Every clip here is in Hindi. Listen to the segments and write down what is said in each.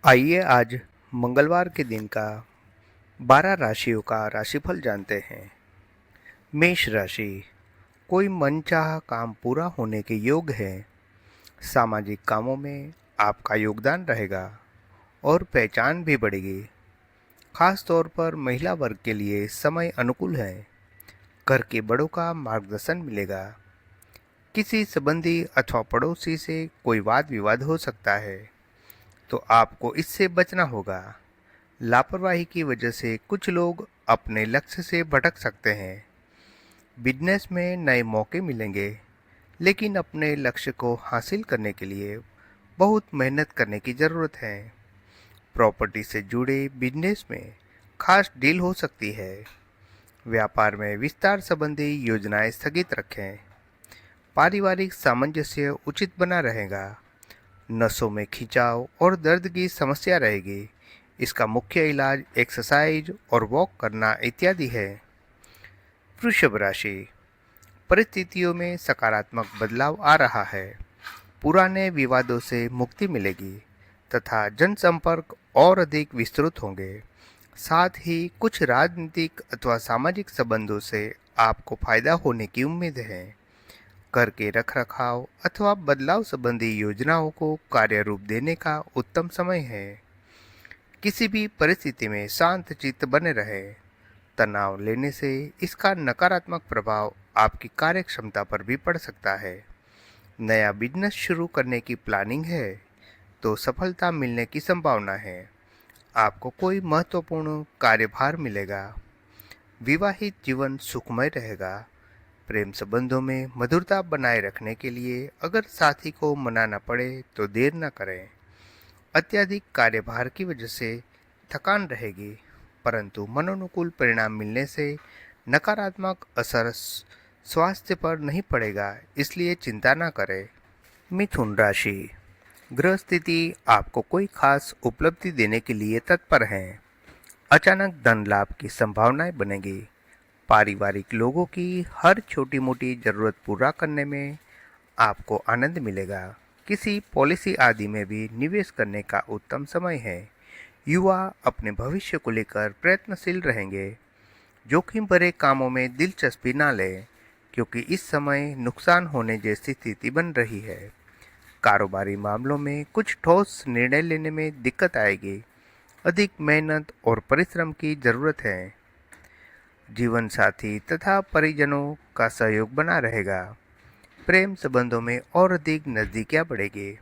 आइए आज मंगलवार के दिन का 12 राशियों का राशिफल जानते हैं। मेष राशि। कोई मनचाहा काम पूरा होने के योग है। सामाजिक कामों में आपका योगदान रहेगा और पहचान भी बढ़ेगी। खास तौर पर महिला वर्ग के लिए समय अनुकूल है। घर के बड़ों का मार्गदर्शन मिलेगा। किसी संबंधी अथवा पड़ोसी से कोई वाद विवाद हो सकता है, तो आपको इससे बचना होगा। लापरवाही की वजह से कुछ लोग अपने लक्ष्य से भटक सकते हैं। बिजनेस में नए मौके मिलेंगे, लेकिन अपने लक्ष्य को हासिल करने के लिए बहुत मेहनत करने की ज़रूरत है। प्रॉपर्टी से जुड़े बिजनेस में खास डील हो सकती है। व्यापार में विस्तार संबंधी योजनाएं स्थगित रखें। पारिवारिक सामंजस्य उचित बना रहेगा। नसों में खिंचाव और दर्द की समस्या रहेगी। इसका मुख्य इलाज एक्सरसाइज और वॉक करना इत्यादि है। वृषभ राशि। परिस्थितियों में सकारात्मक बदलाव आ रहा है। पुराने विवादों से मुक्ति मिलेगी तथा जनसंपर्क और अधिक विस्तृत होंगे। साथ ही कुछ राजनीतिक अथवा सामाजिक संबंधों से आपको फायदा होने की उम्मीद है। घर के रखरखाव अथवा बदलाव संबंधी योजनाओं को कार्य रूप देने का उत्तम समय है। किसी भी परिस्थिति में शांत चित्त बने रहे। तनाव लेने से इसका नकारात्मक प्रभाव आपकी कार्य क्षमता पर भी पड़ सकता है। नया बिजनेस शुरू करने की प्लानिंग है तो सफलता मिलने की संभावना है। आपको कोई महत्वपूर्ण कार्यभार मिलेगा। विवाहित जीवन सुखमय रहेगा। प्रेम संबंधों में मधुरता बनाए रखने के लिए अगर साथी को मनाना पड़े तो देर न करें। अत्यधिक कार्यभार की वजह से थकान रहेगी, परंतु मनोनुकूल परिणाम मिलने से नकारात्मक असर स्वास्थ्य पर नहीं पड़ेगा, इसलिए चिंता न करें। मिथुन राशि। ग्रह स्थिति आपको कोई खास उपलब्धि देने के लिए तत्पर है। अचानक धन लाभ की संभावनाएं बनेगी। पारिवारिक लोगों की हर छोटी मोटी जरूरत पूरा करने में आपको आनंद मिलेगा। किसी पॉलिसी आदि में भी निवेश करने का उत्तम समय है। युवा अपने भविष्य को लेकर प्रयत्नशील रहेंगे। जोखिम भरे कामों में दिलचस्पी ना लें, क्योंकि इस समय नुकसान होने जैसी स्थिति बन रही है। कारोबारी मामलों में कुछ ठोस निर्णय लेने में दिक्कत आएगी। अधिक मेहनत और परिश्रम की जरूरत है। जीवन साथी तथा परिजनों का सहयोग बना रहेगा। प्रेम संबंधों में और अधिक नज़दीकियाँ बढ़ेगी।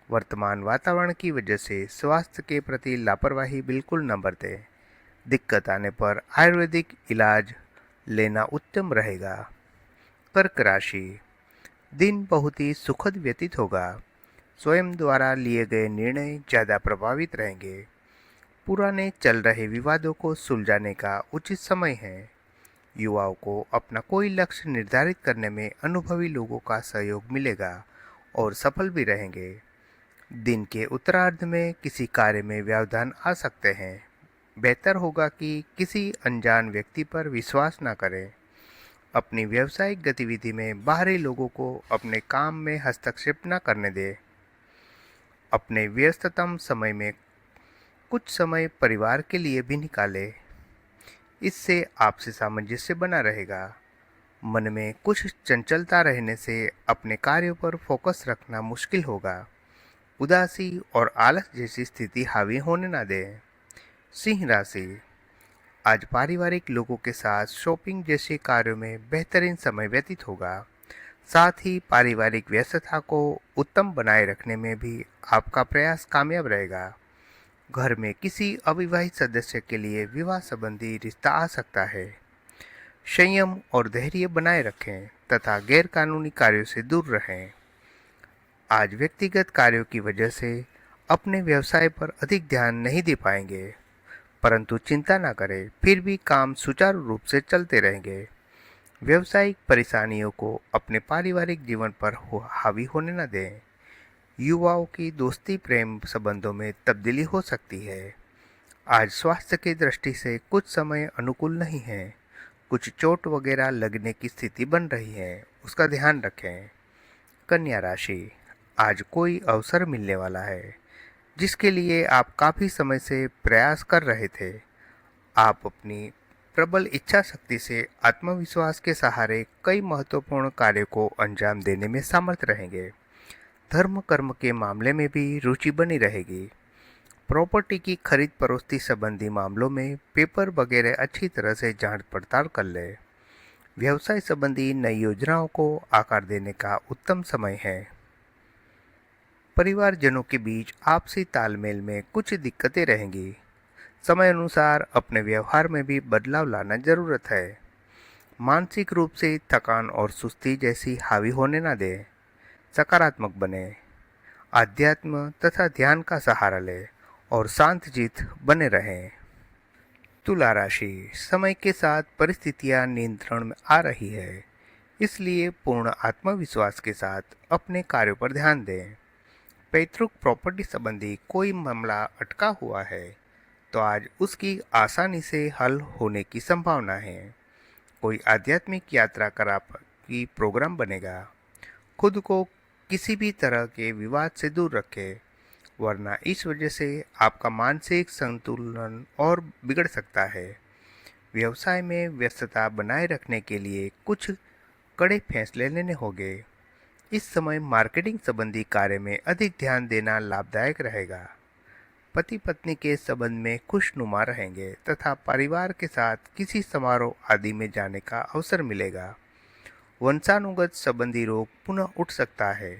वर्तमान वातावरण की वजह से स्वास्थ्य के प्रति लापरवाही बिल्कुल न बरतें। दिक्कत आने पर आयुर्वेदिक इलाज लेना उत्तम रहेगा। कर्क राशि। दिन बहुत ही सुखद व्यतीत होगा। स्वयं द्वारा लिए गए निर्णय ज़्यादा प्रभावित रहेंगे। पुराने चल रहे विवादों को सुलझाने का उचित समय है। युवाओं को अपना कोई लक्ष्य निर्धारित करने में अनुभवी लोगों का सहयोग मिलेगा और सफल भी रहेंगे। दिन के उत्तरार्ध में किसी कार्य में व्यवधान आ सकते हैं। बेहतर होगा कि किसी अनजान व्यक्ति पर विश्वास न करें। अपनी व्यावसायिक गतिविधि में बाहरी लोगों को अपने काम में हस्तक्षेप न करने दें। अपने व्यस्ततम समय में कुछ समय परिवार के लिए भी निकालें। इससे आपसी सामंजस्य बना रहेगा। मन में कुछ चंचलता रहने से अपने कार्यों पर फोकस रखना मुश्किल होगा। उदासी और आलस जैसी स्थिति हावी होने ना दें। सिंह राशि। आज पारिवारिक लोगों के साथ शॉपिंग जैसे कार्यों में बेहतरीन समय व्यतीत होगा। साथ ही पारिवारिक व्यस्तता को उत्तम बनाए रखने में भी आपका प्रयास कामयाब रहेगा। घर में किसी अविवाहित सदस्य के लिए विवाह संबंधी रिश्ता आ सकता है। संयम और धैर्य बनाए रखें तथा गैरकानूनी कार्यों से दूर रहें। आज व्यक्तिगत कार्यों की वजह से अपने व्यवसाय पर अधिक ध्यान नहीं दे पाएंगे, परंतु चिंता ना करें, फिर भी काम सुचारू रूप से चलते रहेंगे। व्यवसायिक परेशानियों को अपने पारिवारिक जीवन पर हावी होने न दें। युवाओं की दोस्ती प्रेम संबंधों में तब्दीली हो सकती है। आज स्वास्थ्य की दृष्टि से कुछ समय अनुकूल नहीं है। कुछ चोट वगैरह लगने की स्थिति बन रही है, उसका ध्यान रखें। कन्या राशि। आज कोई अवसर मिलने वाला है। जिसके लिए आप काफ़ी समय से प्रयास कर रहे थे। आप अपनी प्रबल इच्छा शक्ति से आत्मविश्वास के सहारे कई महत्वपूर्ण कार्यों को अंजाम देने में समर्थ रहेंगे। धर्म कर्म के मामले में भी रुचि बनी रहेगी। प्रॉपर्टी की खरीद फरोख्ती संबंधी मामलों में पेपर वगैरह अच्छी तरह से जांच पड़ताल कर ले। व्यवसाय संबंधी नई योजनाओं को आकार देने का उत्तम समय है। परिवारजनों के बीच आपसी तालमेल में कुछ दिक्कतें रहेंगी। समय अनुसार अपने व्यवहार में भी बदलाव लाना जरूरत है। मानसिक रूप से थकान और सुस्ती जैसी हावी होने ना दें। सकारात्मक बने। आध्यात्म तथा ध्यान का सहारा लें और शांत चित्त बने रहें। तुला राशि, समय के साथ परिस्थितियां नियंत्रण में आ रही है, इसलिए पूर्ण आत्मविश्वास के साथ अपने कार्यों पर ध्यान दें। पैतृक प्रॉपर्टी संबंधी कोई मामला अटका हुआ है तो आज उसकी आसानी से हल होने की संभावना है। कोई आध्यात्मिक यात्रा करा की प्रोग्राम बनेगा। खुद को किसी भी तरह के विवाद से दूर रखें, वरना इस वजह से आपका मानसिक संतुलन और बिगड़ सकता है। व्यवसाय में व्यस्तता बनाए रखने के लिए कुछ कड़े फैसले लेने होंगे। इस समय मार्केटिंग संबंधी कार्य में अधिक ध्यान देना लाभदायक रहेगा। पति पत्नी के संबंध में खुशनुमा रहेंगे तथा परिवार के साथ किसी समारोह आदि में जाने का अवसर मिलेगा। वंशानुगत संबंधी रोग पुनः उठ सकता है,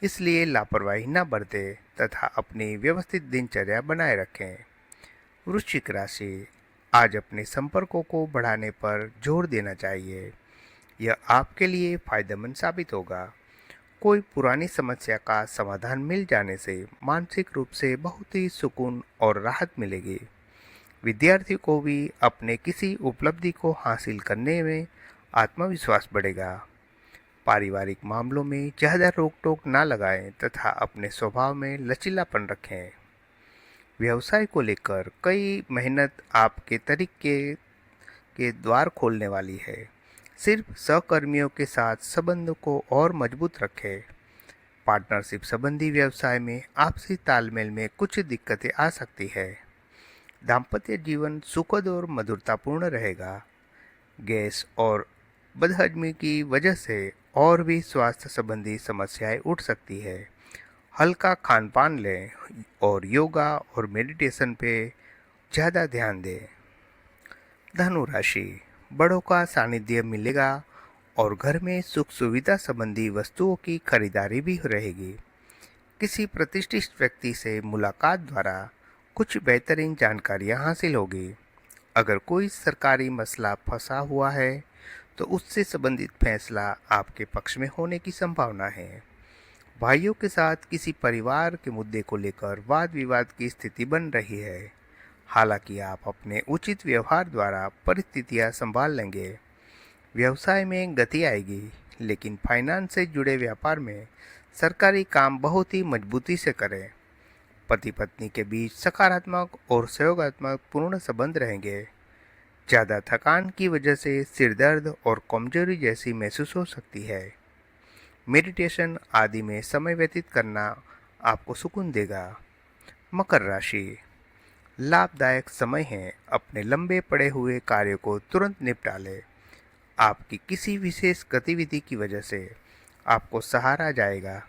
इसलिए लापरवाही न बरतें तथा अपनी व्यवस्थित दिनचर्या बनाए रखें। वृश्चिक राशि, आज अपने संपर्कों को बढ़ाने पर जोर देना चाहिए। यह आपके लिए फायदेमंद साबित होगा। कोई पुरानी समस्या का समाधान मिल जाने से मानसिक रूप से बहुत ही सुकून और राहत मिलेगी। विद्यार्थी को भी अपने किसी उपलब्धि को हासिल करने में आत्मविश्वास बढ़ेगा। पारिवारिक मामलों में ज़्यादा रोक टोक ना लगाएं तथा अपने स्वभाव में लचीलापन रखें। व्यवसाय को लेकर कई मेहनत आपके तरीके के द्वार खोलने वाली है। सिर्फ सहकर्मियों के साथ संबंध को और मजबूत रखें। पार्टनरशिप संबंधी व्यवसाय में आपसी तालमेल में कुछ दिक्कतें आ सकती है। दाम्पत्य जीवन सुखद और मधुरतापूर्ण रहेगा। गैस और बदहजमी की वजह से और भी स्वास्थ्य संबंधी समस्याएं उठ सकती है। हल्का खान पान लें और योगा और मेडिटेशन पे ज़्यादा ध्यान दें। धनु राशि, बड़ों का सानिध्य मिलेगा और घर में सुख सुविधा संबंधी वस्तुओं की खरीदारी भी रहेगी। किसी प्रतिष्ठित व्यक्ति से मुलाकात द्वारा कुछ बेहतरीन जानकारियां हासिल होगी। अगर कोई सरकारी मसला फंसा हुआ है तो उससे संबंधित फैसला आपके पक्ष में होने की संभावना है। भाइयों के साथ किसी परिवार के मुद्दे को लेकर वाद विवाद की स्थिति बन रही है। हालांकि आप अपने उचित व्यवहार द्वारा परिस्थितियां संभाल लेंगे। व्यवसाय में गति आएगी, लेकिन फाइनेंस से जुड़े व्यापार में सरकारी काम बहुत ही मजबूती से करें। पति पत्नी के बीच सकारात्मक और सहयोगात्मक पूर्ण संबंध रहेंगे। ज़्यादा थकान की वजह से सिर दर्द और कमजोरी जैसी महसूस हो सकती है। मेडिटेशन आदि में समय व्यतीत करना आपको सुकून देगा। मकर राशि, लाभदायक समय है। अपने लंबे पड़े हुए कार्यों को तुरंत निपटा लें। आपकी किसी विशेष गतिविधि की वजह से आपको सहारा जाएगा।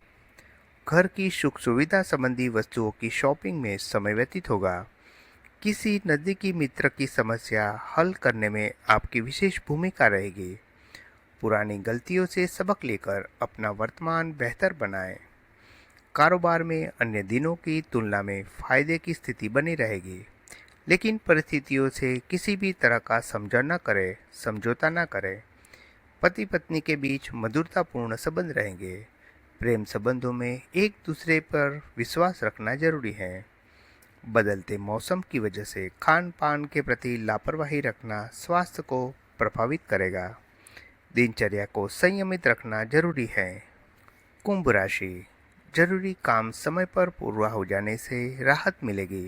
घर की सुख सुविधा संबंधी वस्तुओं की शॉपिंग में समय व्यतीत होगा। किसी नज़दीकी मित्र की समस्या हल करने में आपकी विशेष भूमिका रहेगी। पुरानी गलतियों से सबक लेकर अपना वर्तमान बेहतर बनाएं। कारोबार में अन्य दिनों की तुलना में फायदे की स्थिति बनी रहेगी, लेकिन परिस्थितियों से किसी भी तरह का समझौता न करें। पति पत्नी के बीच मधुरतापूर्ण संबंध रहेंगे। प्रेम संबंधों में एक दूसरे पर विश्वास रखना जरूरी है। बदलते मौसम की वजह से खान पान के प्रति लापरवाही रखना स्वास्थ्य को प्रभावित करेगा। दिनचर्या को संयमित रखना जरूरी है। कुंभ राशि, जरूरी काम समय पर पूरा हो जाने से राहत मिलेगी।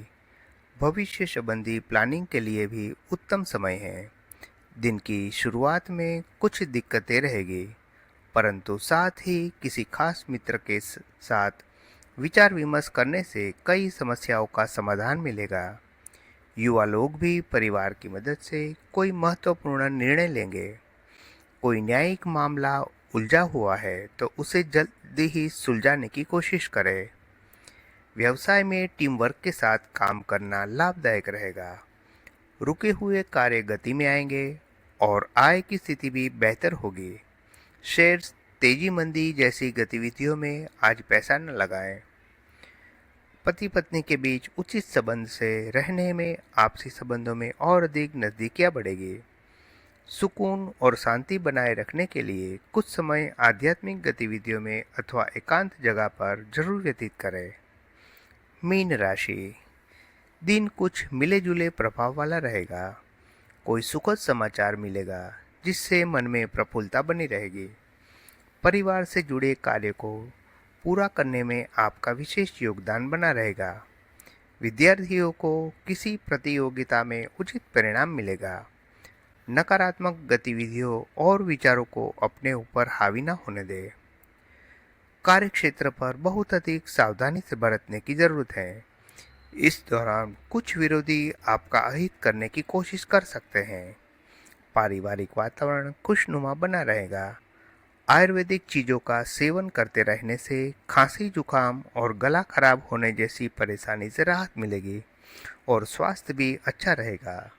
भविष्य संबंधी प्लानिंग के लिए भी उत्तम समय है। दिन की शुरुआत में कुछ दिक्कतें रहेगी, परंतु साथ ही किसी खास मित्र के साथ विचार विमर्श करने से कई समस्याओं का समाधान मिलेगा। युवा लोग भी परिवार की मदद से कोई महत्वपूर्ण निर्णय लेंगे। कोई न्यायिक मामला उलझा हुआ है तो उसे जल्दी ही सुलझाने की कोशिश करें। व्यवसाय में टीम वर्क के साथ काम करना लाभदायक रहेगा। रुके हुए कार्य गति में आएंगे और आय की स्थिति भी बेहतर होगी। शेयर्स, तेजी मंदी जैसी गतिविधियों में आज पैसा न लगाएं। पति पत्नी के बीच उचित संबंध से रहने में आपसी संबंधों में और अधिक नजदीकियां बढ़ेगी। सुकून और शांति बनाए रखने के लिए कुछ समय आध्यात्मिक गतिविधियों में अथवा एकांत जगह पर जरूर व्यतीत करें। मीन राशि, दिन कुछ मिले जुले प्रभाव वाला रहेगा। कोई सुखद समाचार मिलेगा जिससे मन में प्रफुल्लता बनी रहेगी। परिवार से जुड़े कार्य को पूरा करने में आपका विशेष योगदान बना रहेगा। विद्यार्थियों को किसी प्रतियोगिता में उचित परिणाम मिलेगा। नकारात्मक गतिविधियों और विचारों को अपने ऊपर हावी न होने दें। कार्यक्षेत्र पर बहुत अधिक सावधानी से बरतने की जरूरत है। इस दौरान कुछ विरोधी आपका अहित करने की कोशिश कर सकते हैं। पारिवारिक वातावरण खुशनुमा बना रहेगा। आयुर्वेदिक चीज़ों का सेवन करते रहने से खांसी, जुकाम और गला खराब होने जैसी परेशानी से राहत मिलेगी और स्वास्थ्य भी अच्छा रहेगा।